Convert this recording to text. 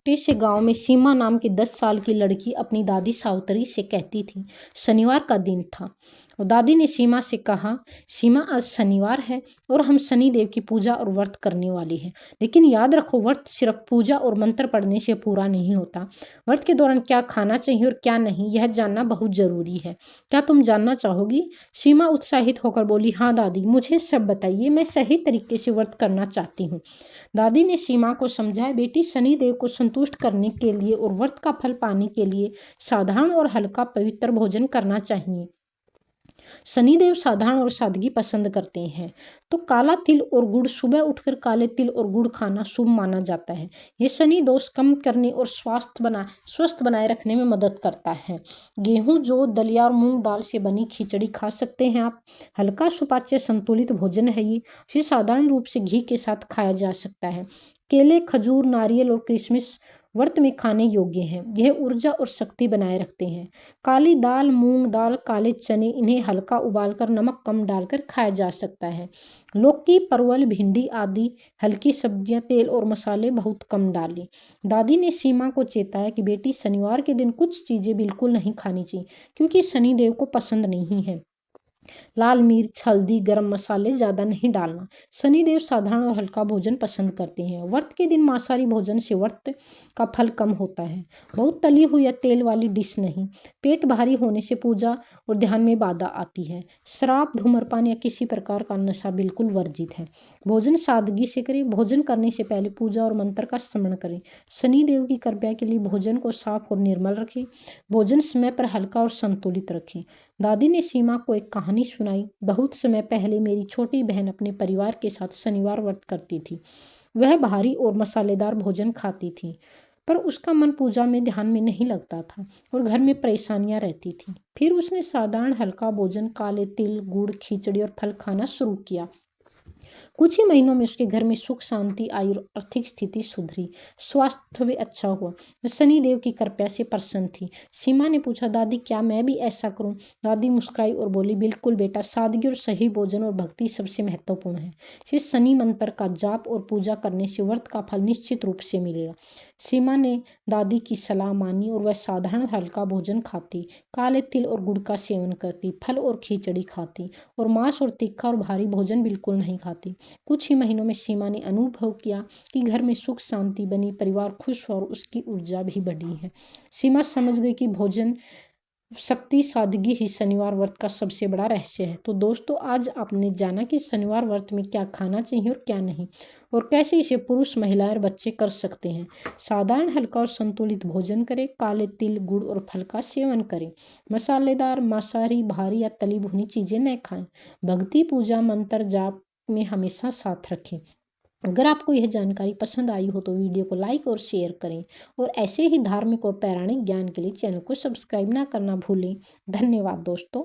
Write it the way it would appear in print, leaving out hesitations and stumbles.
छोटे से गांव में सीमा नाम की 10 साल की लड़की अपनी दादी सावित्री से कहती थी। शनिवार का दिन था और दादी ने सीमा से कहा, सीमा आज शनिवार है और हम शनिदेव की पूजा और व्रत करने वाली हैं। लेकिन याद रखो, व्रत सिर्फ पूजा और मंत्र पढ़ने से पूरा नहीं होता। व्रत के दौरान क्या खाना चाहिए और क्या नहीं, यह जानना बहुत जरूरी है। क्या तुम जानना चाहोगी? सीमा उत्साहित होकर बोली, हाँ दादी, मुझे सब बताइए, मैं सही तरीके से व्रत करना चाहती हूँ। दादी ने सीमा को समझाया, बेटी, शनिदेव को संतुष्ट करने के लिए और व्रत का फल पाने के लिए साधारण और हल्का पवित्र भोजन करना चाहिए। शनिदेव साधारण और सादगी पसंद करते हैं, तो काला तिल और गुड़, सुबह उठकर काले तिल और गुड़ खाना शुभ माना जाता है। ये शनि दोष कम करने और स्वस्थ बनाए रखने में मदद करता है। गेहूं, जौ, दलिया और मूंग दाल से बनी खिचड़ी खा सकते हैं आप। हल्का सुपाच्य संतुलित भोजन है ये। इसे साधारण रूप से घी के साथ खाया जा सकता है। केले, खजूर, नारियल और किशमिश व्रत में खाने योग्य हैं। यह ऊर्जा और शक्ति बनाए रखते हैं। काली दाल, मूंग दाल, काले चने, इन्हें हल्का उबालकर नमक कम डालकर खाया जा सकता है। लौकी, परवल, भिंडी आदि हल्की सब्जियां, तेल और मसाले बहुत कम डालें। दादी ने सीमा को चेताया कि बेटी, शनिवार के दिन कुछ चीजें बिल्कुल नहीं खानी चाहिए, क्योंकि शनिदेव को पसंद नहीं है। लाल मिर्च, हल्दी, गरम मसाले ज़्यादा नहीं डालना। शनिदेव साधारण और हल्का भोजन पसंद करते हैं। व्रत के दिन मांसाहारी भोजन से व्रत का फल कम होता है। बहुत तली हुई या तेल वाली डिश नहीं। पेट भारी होने से पूजा और ध्यान में बाधा आती है। शराब, धूम्रपान या किसी प्रकार का नशा बिल्कुल वर्जित है। भोजन सादगी से करें। भोजन करने से पहले पूजा और मंत्र का स्मरण करें। शनिदेव की कृपा के लिए भोजन को साफ और निर्मल रखें। भोजन समय पर हल्का और संतुलित रखें। दादी ने सीमा को एक कहानी सुनाई। बहुत समय पहले मेरी छोटी बहन अपने परिवार के साथ शनिवार व्रत करती थी। वह भारी और मसालेदार भोजन खाती थी, पर उसका मन पूजा में ध्यान में नहीं लगता था और घर में परेशानियां रहती थी। फिर उसने साधारण हल्का भोजन, काले तिल, गुड़, खिचड़ी और फल खाना शुरू किया। कुछ ही महीनों में उसके घर में सुख शांति आई और आर्थिक स्थिति सुधरी। स्वास्थ्य भी अच्छा हुआ। वह शनिदेव की कृपा से प्रसन्न थी। सीमा ने पूछा, दादी, क्या मैं भी ऐसा करूं? दादी मुस्कुराई और बोली, बिल्कुल बेटा, सादगी और सही भोजन और भक्ति सबसे महत्वपूर्ण है। इसे शनि मंत्र का जाप और पूजा करने से व्रत का फल निश्चित रूप से मिलेगा। सीमा ने दादी की सलाह मानी और वह साधारण हल्का भोजन खाती, काले तिल और गुड़ का सेवन करती, फल और खिचड़ी खाती और मांस और तीखा और भारी भोजन बिल्कुल नहीं खाती। कुछ ही महीनों में सीमा ने अनुभव किया कि घर में सुख शांति बनी, परिवार खुश और उसकी ऊर्जा भी बढ़ी है। सीमा समझ गई कि भोजन, शक्ति, सादगी ही शनिवार व्रत का सबसे बड़ा रहस्य है। तो दोस्तों, आज आपने जाना कि शनिवार व्रत में क्या खाना चाहिए और क्या नहीं, और कैसे इसे पुरुष, महिलाएं और बच्चे कर सकते हैं। साधारण, हल्का और संतुलित भोजन करें। काले तिल, गुड़ और फल का सेवन करें। मसालेदार, मांसाहारी, भारी या तली भुनी चीजें न खाएं। भक्ति, पूजा, मंत्र जाप में हमेशा साथ रखें। अगर आपको यह जानकारी पसंद आई हो तो वीडियो को लाइक और शेयर करें, और ऐसे ही धार्मिक और पौराणिक ज्ञान के लिए चैनल को सब्सक्राइब ना करना भूलें। धन्यवाद दोस्तों।